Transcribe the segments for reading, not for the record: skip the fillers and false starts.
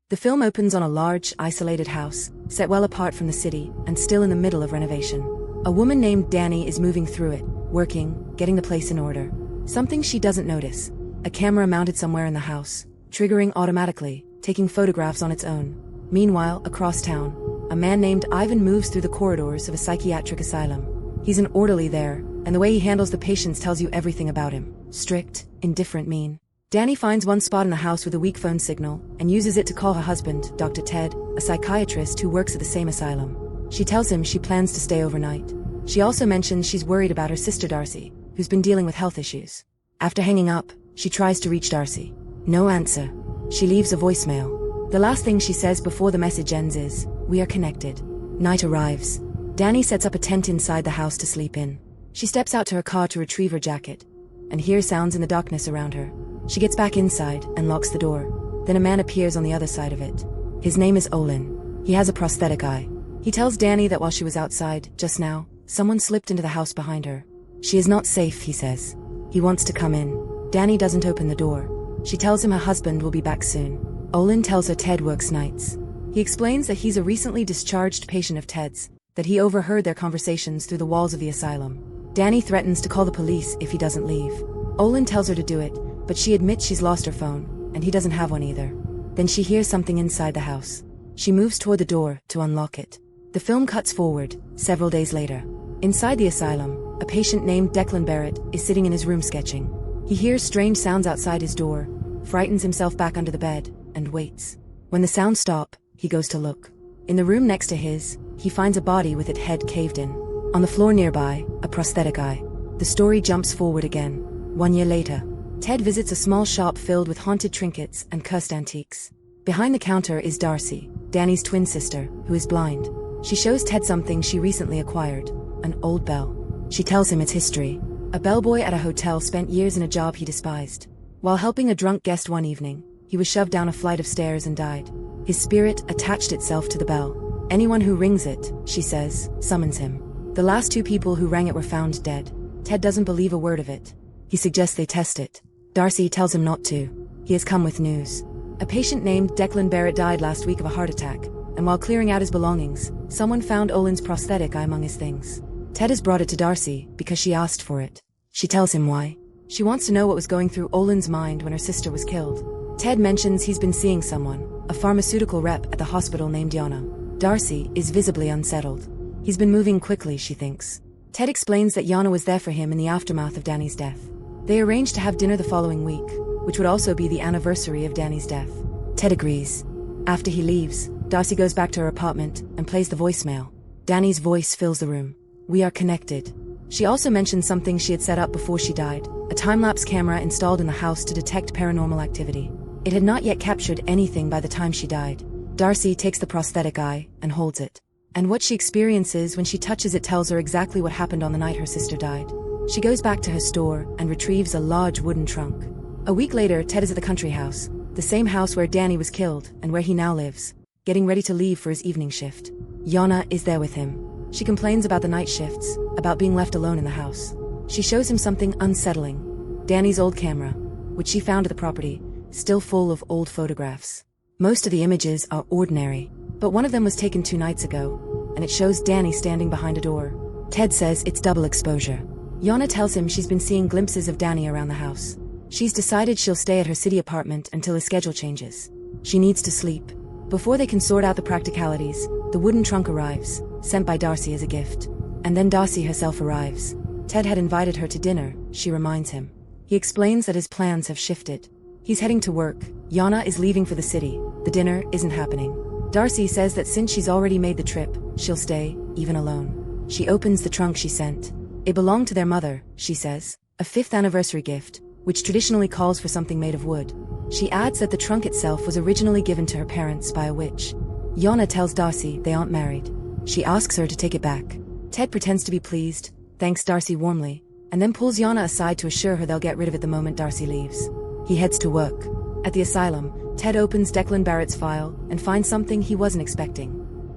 The film opens on a large, isolated house, set well apart from the city, and still in the middle of renovation. A woman named Dani is moving through it, working, getting the place in order. Something she doesn't notice: a camera mounted somewhere in the house, triggering automatically, taking photographs on its own. Meanwhile, across town, a man named Ivan moves through the corridors of a psychiatric asylum. He's an orderly there, and the way he handles the patients tells you everything about him. Strict, indifferent, mean. Dani finds one spot in the house with a weak phone signal, and uses it to call her husband, Dr. Ted, a psychiatrist who works at the same asylum. She tells him she plans to stay overnight. She also mentions she's worried about her sister Darcy, who's been dealing with health issues. After hanging up, she tries to reach Darcy. No answer. She leaves a voicemail. The last thing she says before the message ends is, "We are connected." Night arrives. Dani sets up a tent inside the house to sleep in. She steps out to her car to retrieve her jacket, and hears sounds in the darkness around her. She gets back inside and locks the door. Then a man appears on the other side of it. His name is Olin. He has a prosthetic eye. He tells Dani that while she was outside, just now, someone slipped into the house behind her. She is not safe, he says. He wants to come in. Dani doesn't open the door. She tells him her husband will be back soon. Olin tells her Ted works nights. He explains that he's a recently discharged patient of Ted's, that he overheard their conversations through the walls of the asylum. Dani threatens to call the police if he doesn't leave. Olin tells her to do it, but she admits she's lost her phone, and he doesn't have one either. Then she hears something inside the house. She moves toward the door to unlock it. The film cuts forward, several days later. Inside the asylum, a patient named Declan Barrett is sitting in his room sketching. He hears strange sounds outside his door, frightens himself back under the bed, and waits. When the sounds stop, he goes to look. In the room next to his, he finds a body with its head caved in. On the floor nearby, a prosthetic eye. The story jumps forward again. 1 year later, Ted visits a small shop filled with haunted trinkets and cursed antiques. Behind the counter is Darcy, Dani's twin sister, who is blind. She shows Ted something she recently acquired, an old bell. She tells him its history. A bellboy at a hotel spent years in a job he despised. While helping a drunk guest one evening, he was shoved down a flight of stairs and died. His spirit attached itself to the bell. Anyone who rings it, she says, summons him. The last 2 people who rang it were found dead. Ted doesn't believe a word of it. He suggests they test it. Darcy tells him not to. He has come with news. A patient named Declan Barrett died last week of a heart attack, and while clearing out his belongings, someone found Olin's prosthetic eye among his things. Ted has brought it to Darcy because she asked for it. She tells him why. She wants to know what was going through Olin's mind when her sister was killed. Ted mentions he's been seeing someone, a pharmaceutical rep at the hospital named Yana. Darcy is visibly unsettled. He's been moving quickly, she thinks. Ted explains that Yana was there for him in the aftermath of Dani's death. They arranged to have dinner the following week, which would also be the anniversary of Dani's death. Ted agrees. After he leaves, Darcy goes back to her apartment and plays the voicemail. Dani's voice fills the room. "We are connected." She also mentions something she had set up before she died, a time-lapse camera installed in the house to detect paranormal activity. It had not yet captured anything by the time she died. Darcy takes the prosthetic eye and holds it. And what she experiences when she touches it tells her exactly what happened on the night her sister died. She goes back to her store and retrieves a large wooden trunk. A week later, Ted is at the country house, the same house where Dani was killed and where he now lives, getting ready to leave for his evening shift. Yana is there with him. She complains about the night shifts, about being left alone in the house. She shows him something unsettling. Dani's old camera, which she found at the property, still full of old photographs. Most of the images are ordinary, but one of them was taken 2 nights ago, and it shows Dani standing behind a door. Ted says it's double exposure. Yana tells him she's been seeing glimpses of Dani around the house. She's decided she'll stay at her city apartment until his schedule changes. She needs to sleep. Before they can sort out the practicalities, the wooden trunk arrives, sent by Darcy as a gift. And then Darcy herself arrives. Ted had invited her to dinner, she reminds him. He explains that his plans have shifted. He's heading to work. Yana is leaving for the city. The dinner isn't happening. Darcy says that since she's already made the trip, she'll stay, even alone. She opens the trunk she sent. It belonged to their mother, she says, a 5th anniversary gift, which traditionally calls for something made of wood. She adds that the trunk itself was originally given to her parents by a witch. Yana tells Darcy they aren't married. She asks her to take it back. Ted pretends to be pleased, thanks Darcy warmly, and then pulls Yana aside to assure her they'll get rid of it the moment Darcy leaves. He heads to work. At the asylum, Ted opens Declan Barrett's file and finds something he wasn't expecting.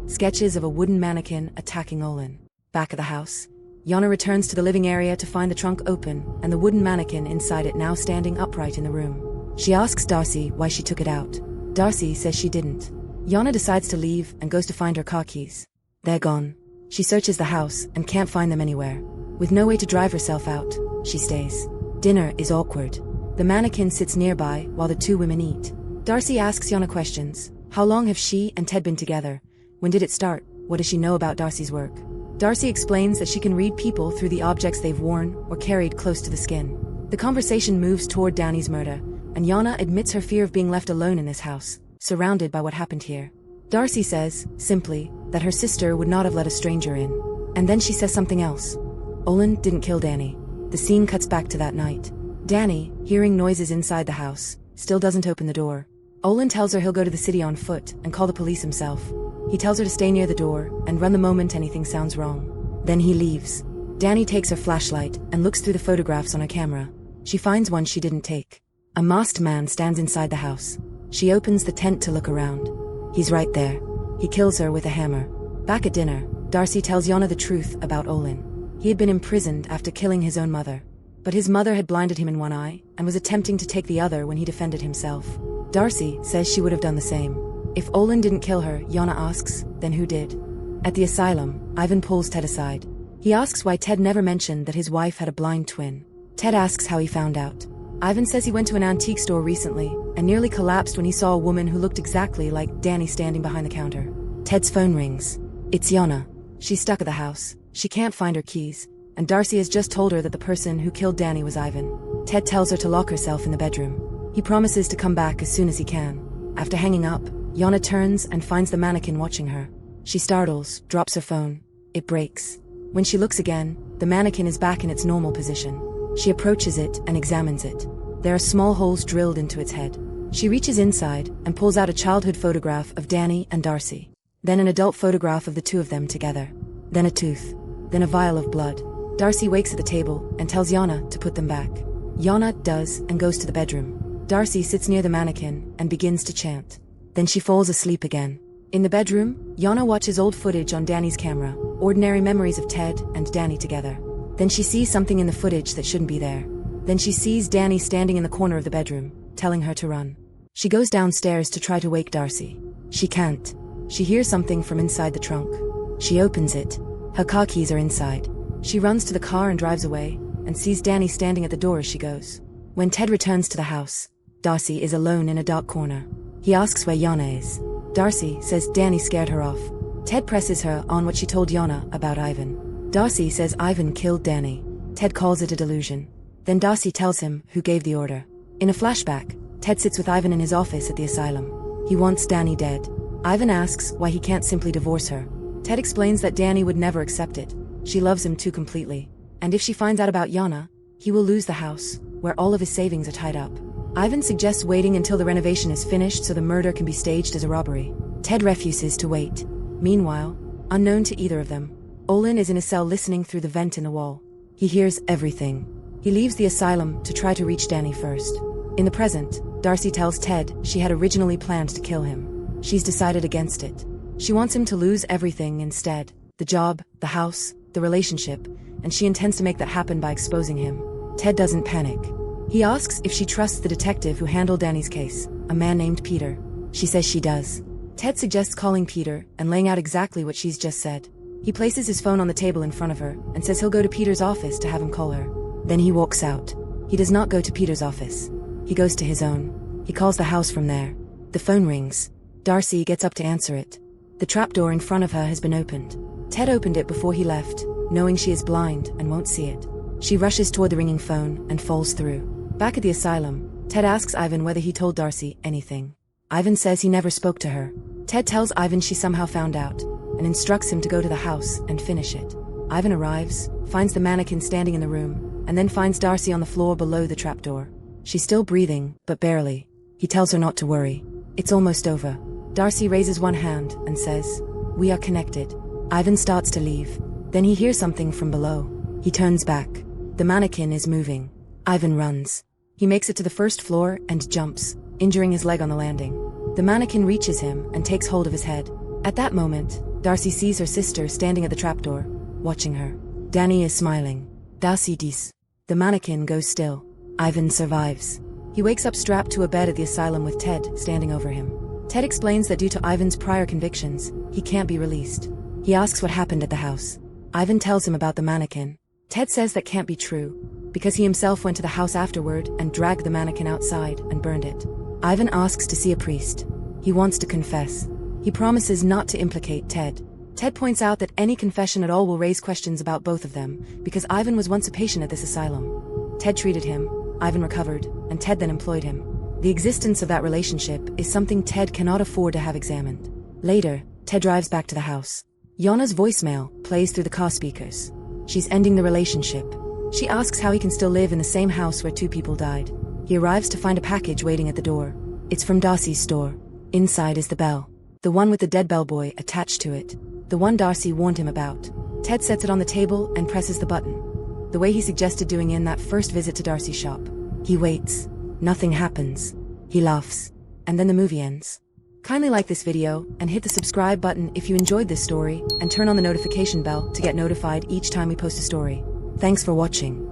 Sketches of a wooden mannequin attacking Olin. Back at the house, Yana returns to the living area to find the trunk open and the wooden mannequin inside it now standing upright in the room. She asks Darcy why she took it out. Darcy says she didn't. Yana decides to leave and goes to find her car keys. They're gone. She searches the house and can't find them anywhere. With no way to drive herself out, she stays. Dinner is awkward. The mannequin sits nearby while the two women eat. Darcy asks Yana questions. How long have she and Ted been together? When did it start? What does she know about Darcy's work? Darcy explains that she can read people through the objects they've worn or carried close to the skin. The conversation moves toward Danny's murder, and Yana admits her fear of being left alone in this house, surrounded by what happened here. Darcy says, simply, that her sister would not have let a stranger in. And then she says something else. Olin didn't kill Danny. The scene cuts back to that night. Danny, hearing noises inside the house, still doesn't open the door. Olin tells her he'll go to the city on foot and call the police himself. He tells her to stay near the door and run the moment anything sounds wrong. Then he leaves. Danny takes her flashlight and looks through the photographs on her camera. She finds one she didn't take. A masked man stands inside the house. She opens the tent to look around. He's right there. He kills her with a hammer. Back at dinner, Darcy tells Yana the truth about Olin. He had been imprisoned after killing his own mother. But his mother had blinded him in one eye and was attempting to take the other when he defended himself. Darcy says she would have done the same. If Olin didn't kill her, Yana asks, then who did? At the asylum, Ivan pulls Ted aside. He asks why Ted never mentioned that his wife had a blind twin. Ted asks how he found out. Ivan says he went to an antique store recently and nearly collapsed when he saw a woman who looked exactly like Danny standing behind the counter. Ted's phone rings. It's Yana. She's stuck at the house. She can't find her keys, and Darcy has just told her that the person who killed Danny was Ivan. Ted tells her to lock herself in the bedroom. He promises to come back as soon as he can. After hanging up, Yana turns and finds the mannequin watching her. She startles, drops her phone. It breaks. When she looks again, the mannequin is back in its normal position. She approaches it and examines it. There are small holes drilled into its head. She reaches inside and pulls out a childhood photograph of Danny and Darcy. Then an adult photograph of the two of them together. Then a tooth. Then a vial of blood. Darcy wakes at the table and tells Yana to put them back. Yana does and goes to the bedroom. Darcy sits near the mannequin and begins to chant. Then she falls asleep again. In the bedroom, Yana watches old footage on Danny's camera, ordinary memories of Ted and Danny together. Then she sees something in the footage that shouldn't be there. Then she sees Danny standing in the corner of the bedroom, telling her to run. She goes downstairs to try to wake Darcy. She can't. She hears something from inside the trunk. She opens it. Her car keys are inside. She runs to the car and drives away, and sees Danny standing at the door as she goes. When Ted returns to the house, Darcy is alone in a dark corner. He asks where Yana is. Darcy says Danny scared her off. Ted presses her on what she told Yana about Ivan. Darcy says Ivan killed Danny. Ted calls it a delusion. Then Darcy tells him who gave the order. In a flashback, Ted sits with Ivan in his office at the asylum. He wants Danny dead. Ivan asks why he can't simply divorce her. Ted explains that Danny would never accept it. She loves him too completely. And if she finds out about Yana, he will lose the house, where all of his savings are tied up. Ivan suggests waiting until the renovation is finished so the murder can be staged as a robbery. Ted refuses to wait. Meanwhile, unknown to either of them, Olin is in a cell listening through the vent in the wall. He hears everything. He leaves the asylum to try to reach Danny first. In the present, Darcy tells Ted she had originally planned to kill him. She's decided against it. She wants him to lose everything instead. The job, the house, the relationship, and she intends to make that happen by exposing him. Ted doesn't panic. He asks if she trusts the detective who handled Danny's case, a man named Peter. She says she does. Ted suggests calling Peter and laying out exactly what she's just said. He places his phone on the table in front of her and says he'll go to Peter's office to have him call her. Then he walks out. He does not go to Peter's office. He goes to his own. He calls the house from there. The phone rings. Darcy gets up to answer it. The trapdoor in front of her has been opened. Ted opened it before he left, knowing she is blind and won't see it. She rushes toward the ringing phone and falls through. Back at the asylum, Ted asks Ivan whether he told Darcy anything. Ivan says he never spoke to her. Ted tells Ivan she somehow found out, and instructs him to go to the house and finish it. Ivan arrives, finds the mannequin standing in the room, and then finds Darcy on the floor below the trapdoor. She's still breathing, but barely. He tells her not to worry. It's almost over. Darcy raises one hand and says, "We are connected." Ivan starts to leave. Then he hears something from below. He turns back. The mannequin is moving. Ivan runs. He makes it to the first floor and jumps, injuring his leg on the landing. The mannequin reaches him and takes hold of his head. At that moment, Darcy sees her sister standing at the trapdoor, watching her. Danny is smiling. Darcy dies. The mannequin goes still. Ivan survives. He wakes up strapped to a bed at the asylum with Ted standing over him. Ted explains that due to Ivan's prior convictions, he can't be released. He asks what happened at the house. Ivan tells him about the mannequin. Ted says that can't be true, because he himself went to the house afterward and dragged the mannequin outside and burned it. Ivan asks to see a priest. He wants to confess. He promises not to implicate Ted. Ted points out that any confession at all will raise questions about both of them, because Ivan was once a patient at this asylum. Ted treated him, Ivan recovered, and Ted then employed him. The existence of that relationship is something Ted cannot afford to have examined. Later, Ted drives back to the house. Yonna's voicemail plays through the car speakers. She's ending the relationship. She asks how he can still live in the same house where two people died. He arrives to find a package waiting at the door. It's from Darcy's store. Inside is the bell. The one with the dead bellboy attached to it. The one Darcy warned him about. Ted sets it on the table and presses the button, the way he suggested doing in that first visit to Darcy's shop. He waits. Nothing happens. He laughs. And then the movie ends. Kindly like this video and hit the subscribe button if you enjoyed this story, and turn on the notification bell to get notified each time we post a story. Thanks for watching.